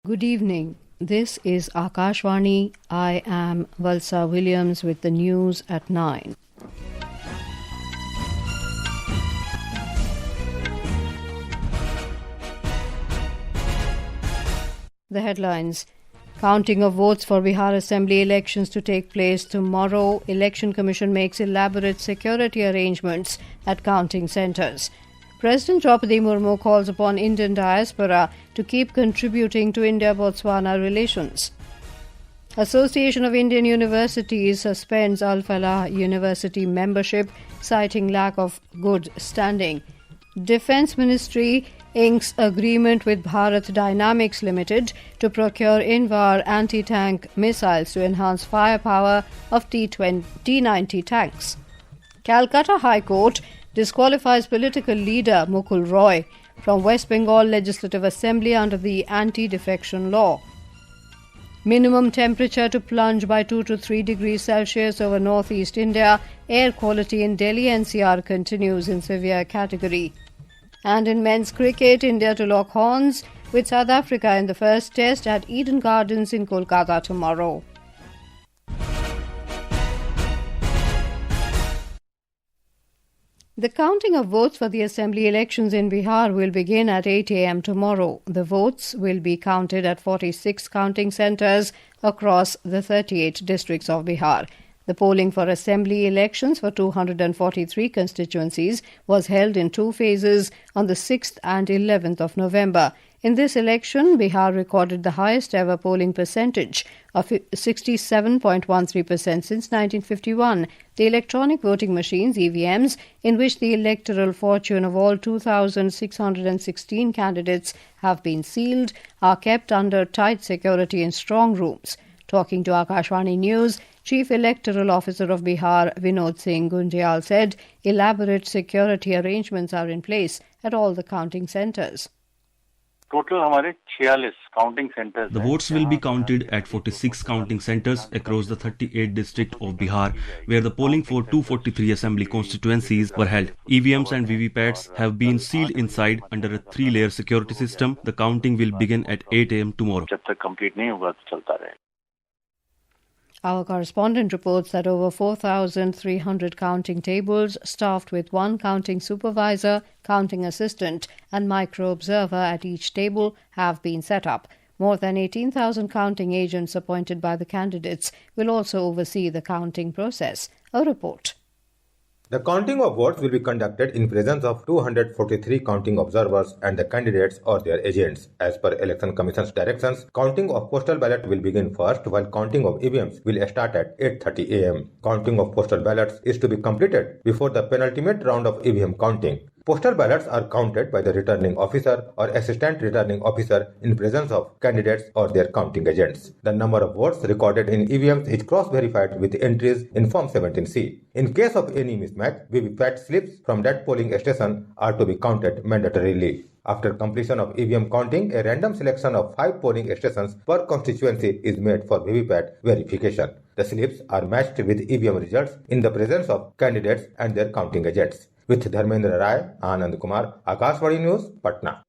Good evening. This is Akashvani. I am Valsa Williams with the news at 9. The headlines. Counting of votes for Bihar Assembly Elections to take place tomorrow. Election Commission makes elaborate security arrangements at counting centres. President Droupadi Murmu calls upon Indian diaspora to keep contributing to India-Botswana relations. Association of Indian Universities suspends Al-Falah University membership, citing lack of good standing. Defence Ministry inks agreement with Bharat Dynamics Limited to procure INVAR Anti-Tank Missiles to enhance firepower of T-90 tanks. Calcutta High Court disqualifies political leader Mukul Roy from West Bengal Legislative Assembly under the Anti-defection law. Minimum temperature to plunge by 2 to 3 degrees Celsius over northeast India. Air quality in Delhi-NCR continues in severe category. And in men's cricket, India to lock horns with South Africa in the first test at Eden Gardens in Kolkata tomorrow. The counting of votes for the assembly elections in Bihar will begin at 8 a.m. tomorrow. The votes will be counted at 46 counting centres across the 38 districts of Bihar. The polling for assembly elections for 243 constituencies was held in two phases on the 6th and 11th of November. In this election, Bihar recorded the highest ever polling percentage of 67.13% since 1951. The electronic voting machines, EVMs, in which the electoral fortune of all 2,616 candidates have been sealed, are kept under tight security in strong rooms. Talking to Akashvani News, Chief Electoral Officer of Bihar, Vinod Singh Gunjal, said elaborate security arrangements are in place at all the counting centres. Total हमारे 46 counting centers. The votes will be counted at 46 counting centers across the 38 districts of Bihar, where the polling for 243 assembly constituencies were held. EVMs and VVPATs have been sealed inside under a 3-layer security system. The counting will begin at 8 a.m. tomorrow. जब तक complete नहीं होगा तो चलता रहेगा. Our correspondent reports that over 4,300 counting tables, staffed with one counting supervisor, counting assistant and micro-observer at each table, have been set up. More than 18,000 counting agents appointed by the candidates will also oversee the counting process. A report. The counting of votes will be conducted in presence of 243 counting observers and the candidates or their agents. As per Election Commission's directions, counting of postal ballot will begin first, while counting of EVMs will start at 8:30 a.m. Counting of postal ballots is to be completed before the penultimate round of EVM counting. Postal ballots are counted by the returning officer or assistant returning officer in presence of candidates or their counting agents. The number of votes recorded in EVMs is cross-verified with entries in Form 17C. In case of any mismatch, VVPAT slips from that polling station are to be counted mandatorily. After completion of EVM counting, a random selection of 5 polling stations per constituency is made for VVPAT verification. The slips are matched with EVM results in the presence of candidates and their counting agents. With Dharmendra Rai, Anand Kumar, Akashvani News, Patna.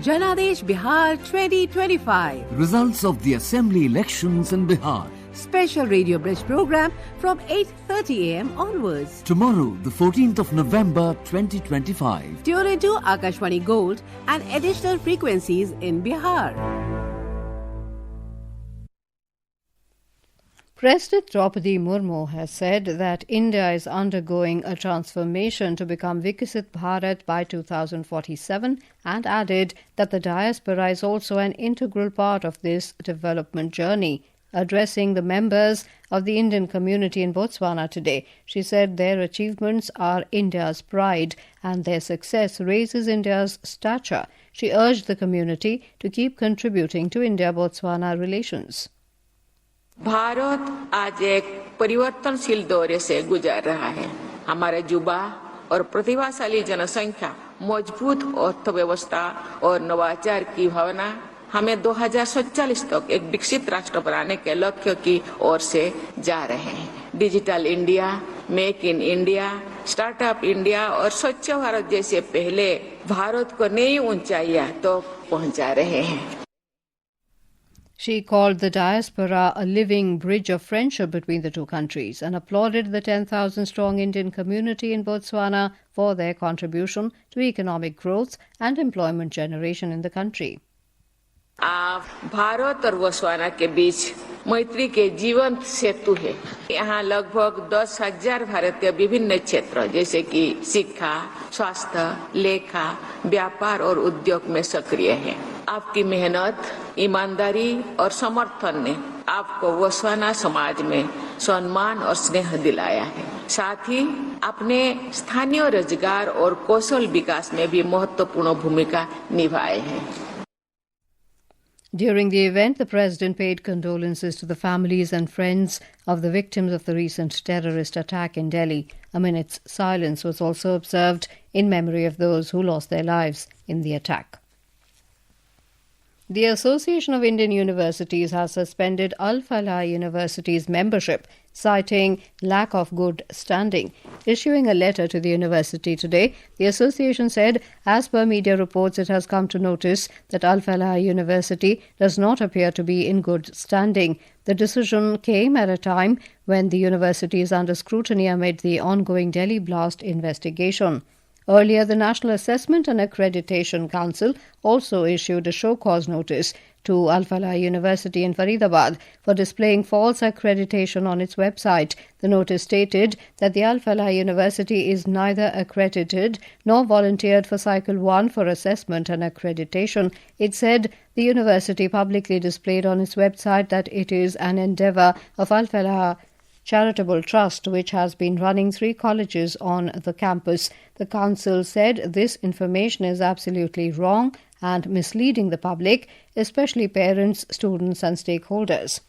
Janadesh Bihar 2025. Results of the assembly elections in Bihar. Special radio bridge program from 8:30 a.m. onwards. Tomorrow, the 14th of November 2025. Tune into Akashvani Gold and additional frequencies in Bihar. President Droupadi Murmu has said that India is undergoing a transformation to become Viksit Bharat by 2047 and added that the diaspora is also an integral part of this development journey. Addressing the members of the Indian community in Botswana today, she said their achievements are India's pride and their success raises India's stature. She urged the community to keep contributing to India-Botswana relations. Bharat आज एक परिवर्तनशील दौरे से गुजर रहा है. हमारे युवा और प्रतिभाशाली जनसंख्या, मजबूत अर्थव्यवस्था और नवाचार की भावना हमें 2047 तक एक विकसित राष्ट्र बनाने के लक्ष्य की ओर से जा रहे हैं. Digital India, make in India, startup India और स्वच्छ भारत जैसे पहले भारत को नई ऊंचाइयां तो पहुंचा रहे हैं. She called the diaspora a living bridge of friendship between the two countries and applauded the 10,000-strong Indian community in Botswana for their contribution to economic growth and employment generation in the country. Bharat और Botswana के बीच मैत्री के जीवंत सेतु है. यहाँ लगभग 10,000 भारतीय विभिन्न क्षेत्रों जैसे कि शिक्षा, स्वास्थ्य, लेखा, व्यापार और उद्योग में सक्रिय हैं. आपकी मेहनत, ईमानदारी और समर्थन ने आपको बोत्सवाना समाज में सम्मान और स्नेह दिलाया है. साथ ही अपने स्थानीय रोजगार और कौशल विकास में भी महत्वपूर्ण भूमिका निभाए हैं. During the event, the President paid condolences to the families and friends of the victims of the recent terrorist attack in Delhi. A minute's silence was also observed in memory of those who lost their lives in the attack. The Association of Indian Universities has suspended Al-Falah University's membership, citing lack of good standing. Issuing a letter to the university today, the association said, as per media reports, it has come to notice that Al-Falah University does not appear to be in good standing. The decision came at a time when the university is under scrutiny amid the ongoing Delhi blast investigation. Earlier, the National Assessment and Accreditation Council also issued a show-cause notice to Al-Falah University in Faridabad for displaying false accreditation on its website. The notice stated that the Al-Falah University is neither accredited nor volunteered for Cycle 1 for assessment and accreditation. It said the university publicly displayed on its website that it is an endeavour of Al-Falah Charitable Trust, which has been running 3 colleges on the campus. The council said this information is absolutely wrong and misleading the public, especially parents, students and stakeholders.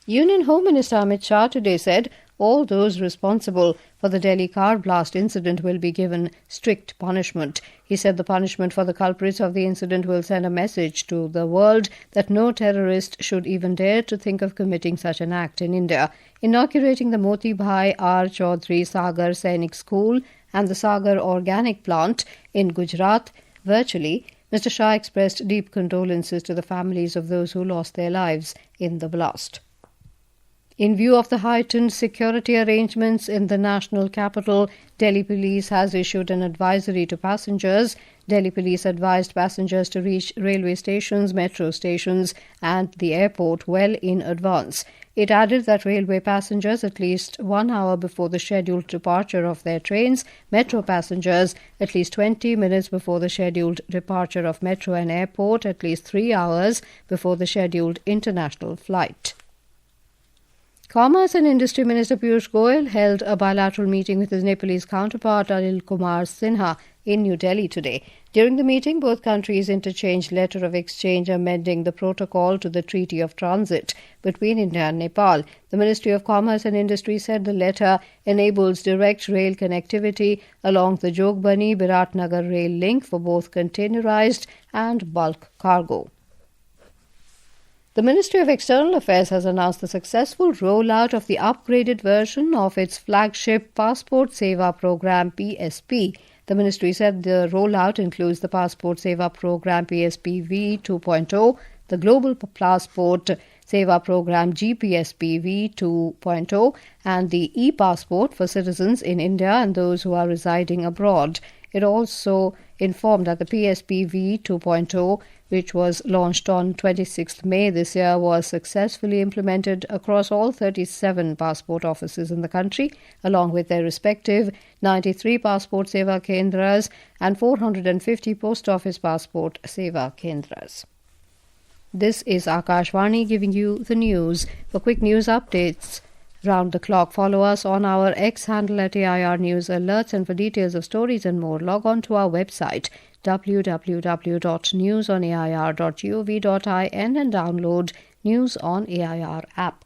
Union Home Minister Amit Shah today said all those responsible for the Delhi car blast incident will be given strict punishment. He said the punishment for the culprits of the incident will send a message to the world that no terrorist should even dare to think of committing such an act in India. Inaugurating the Moti Bhai R. Chaudhry Sagar Sainik School and the Sagar Organic Plant in Gujarat virtually, Mr. Shah expressed deep condolences to the families of those who lost their lives in the blast. In view of the heightened security arrangements in the national capital, Delhi Police has issued an advisory to passengers. Delhi Police advised passengers to reach railway stations, metro stations and the airport well in advance. It added that railway passengers at least 1 hour before the scheduled departure of their trains, metro passengers at least 20 minutes before the scheduled departure of metro and airport, at least 3 hours before the scheduled international flight. Commerce and Industry Minister Piyush Goyal held a bilateral meeting with his Nepalese counterpart Anil Kumar Sinha in New Delhi today. During the meeting, both countries interchanged letter of exchange amending the protocol to the Treaty of Transit between India and Nepal. The Ministry of Commerce and Industry said the letter enables direct rail connectivity along the Jogbani-Biratnagar rail link for both containerized and bulk cargo. The Ministry of External Affairs has announced the successful rollout of the upgraded version of its flagship Passport Seva Program PSP. The ministry said the rollout includes the Passport Seva Program PSP V 2.0, the Global Passport Seva Program GPSP V 2.0, and the e-passport for citizens in India and those who are residing abroad. It also informed that the PSP V 2.0, which was launched on 26th May this year, was successfully implemented across all 37 passport offices in the country, along with their respective 93 Passport Seva Kendras and 450 Post Office Passport Seva Kendras. This is Akashvani giving you the news. For quick news updates round the clock, follow us on our X handle at AIR News Alerts, and for details of stories and more, log on to our website www.newsonair.gov.in and download News on AIR app.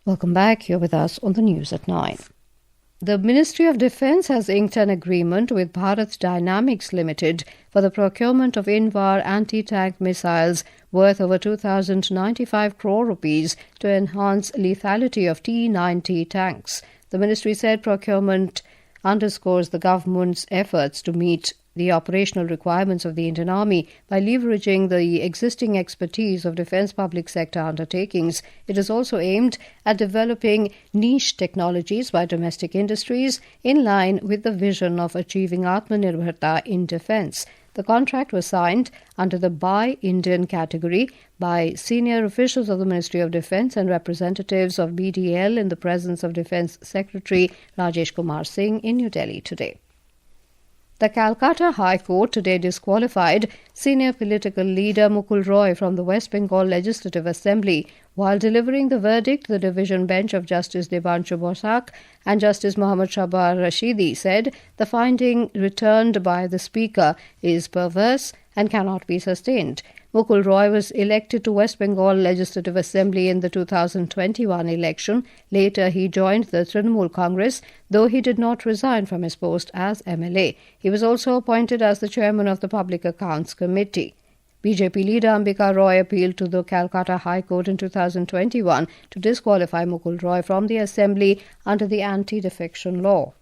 Welcome back. You're with us on the news at 9. The Ministry of Defence has inked an agreement with Bharat Dynamics Limited for the procurement of INVAR Anti-Tank Missiles worth over 2,095 crore rupees to enhance lethality of T-90 tanks. The ministry said procurement underscores the government's efforts to meet the operational requirements of the Indian Army by leveraging the existing expertise of defence public sector undertakings. It is also aimed at developing niche technologies by domestic industries in line with the vision of achieving Atmanirbharta in defence. The contract was signed under the Buy Indian category by senior officials of the Ministry of Defence and representatives of BDL in the presence of Defence Secretary Rajesh Kumar Singh in New Delhi today. The Calcutta High Court today disqualified senior political leader Mukul Roy from the West Bengal Legislative Assembly. While delivering the verdict, the division bench of Justice Debanshu Bosak and Justice Mohammad Shabar Rashidi said the finding returned by the Speaker is perverse and cannot be sustained. Mukul Roy was elected to West Bengal Legislative Assembly in the 2021 election. Later, he joined the Trinamool Congress, though he did not resign from his post as MLA. He was also appointed as the chairman of the Public Accounts Committee. BJP leader Ambika Roy appealed to the Calcutta High Court in 2021 to disqualify Mukul Roy from the Assembly under the Anti-defection law.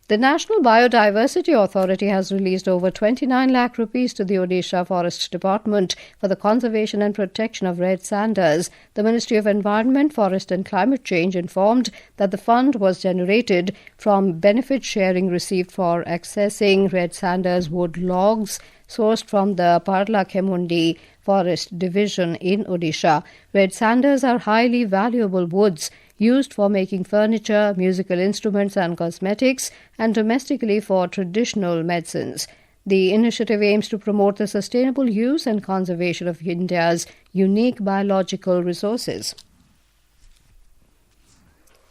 The National Biodiversity Authority has released over 29 lakh rupees to the Odisha Forest Department for the conservation and protection of red sanders. The Ministry of Environment, Forest and Climate Change informed that the fund was generated from benefit sharing received for accessing red sanders wood logs sourced from the Parla Khemundi Forest Division in Odisha. Red sanders are highly valuable woods used for making furniture, musical instruments and cosmetics, and domestically for traditional medicines. The initiative aims to promote the sustainable use and conservation of India's unique biological resources.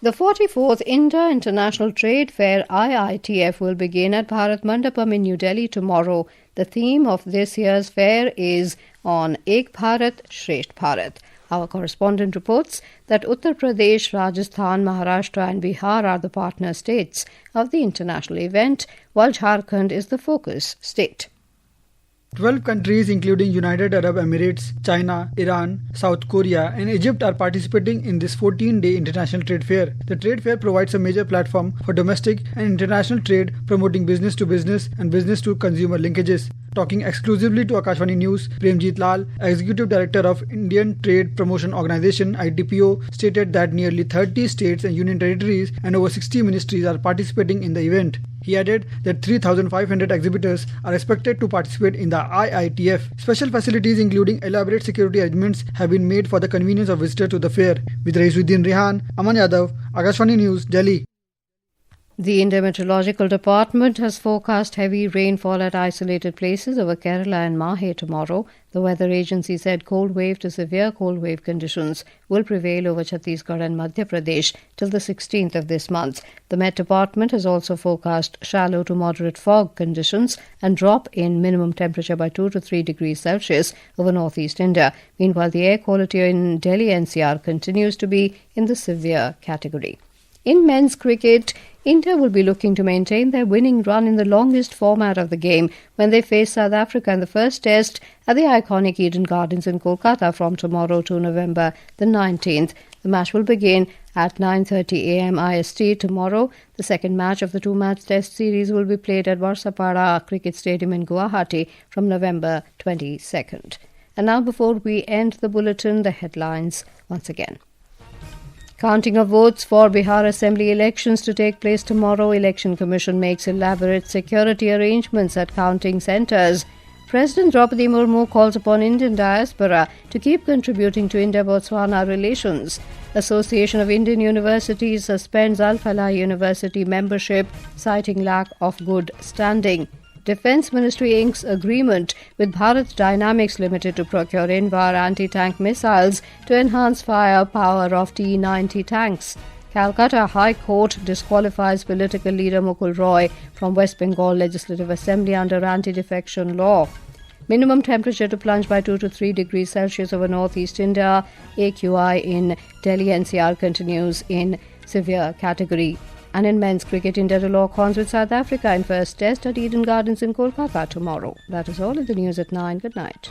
The 44th India International Trade Fair IITF will begin at Bharat Mandapam in New Delhi tomorrow. The theme of this year's fair is on Ek Bharat, Shresth Bharat. Our correspondent reports that Uttar Pradesh, Rajasthan, Maharashtra and Bihar are the partner states of the international event, while Jharkhand is the focus state. 12 countries including United Arab Emirates, China, Iran, South Korea and Egypt are participating in this 14-day international trade fair. The trade fair provides a major platform for domestic and international trade, promoting business-to-business and business-to-consumer linkages. Talking exclusively to Akashvani News, Premjit Lal, Executive Director of Indian Trade Promotion Organization (ITPO), stated that nearly 30 states and union territories and over 60 ministries are participating in the event. He added that 3,500 exhibitors are expected to participate in the IITF. Special facilities including elaborate security arrangements have been made for the convenience of visitors to the fair. With Raisuddin Rehan, Aman Yadav, Akashvani News, Delhi. The India Meteorological Department has forecast heavy rainfall at isolated places over Kerala and Mahe tomorrow. The weather agency said cold wave to severe cold wave conditions will prevail over Chhattisgarh and Madhya Pradesh till the 16th of this month. The Met Department has also forecast shallow to moderate fog conditions and drop in minimum temperature by 2 to 3 degrees Celsius over northeast India. Meanwhile, the air quality in Delhi-NCR continues to be in the severe category. In men's cricket, India will be looking to maintain their winning run in the longest format of the game when they face South Africa in the first test at the iconic Eden Gardens in Kolkata from tomorrow to November the 19th. The match will begin at 9:30 a.m. IST tomorrow. The second match of the two-match test series will be played at Varsapara Cricket Stadium in Guwahati from November 22nd. And now, before we end the bulletin, the headlines once again. Counting of votes for Bihar Assembly Elections to take place tomorrow. Election Commission makes elaborate security arrangements at counting centres. President Droupadi Murmu calls upon Indian diaspora to keep contributing to India-Botswana relations. Association of Indian Universities suspends Al-Falah University membership, citing lack of good standing. Defence Ministry inks agreement with Bharat Dynamics Limited to procure INVAR Anti-Tank Missiles to enhance firepower of T-90 tanks. Calcutta High Court disqualifies political leader Mukul Roy from West Bengal Legislative Assembly under Anti-defection law. Minimum temperature to plunge by 2 to 3 degrees Celsius over northeast India. AQI in Delhi-NCR continues in severe category. And in men's cricket, India to lock horns with South Africa in first test at Eden Gardens in Kolkata tomorrow. That is all in the news at 9. Good night.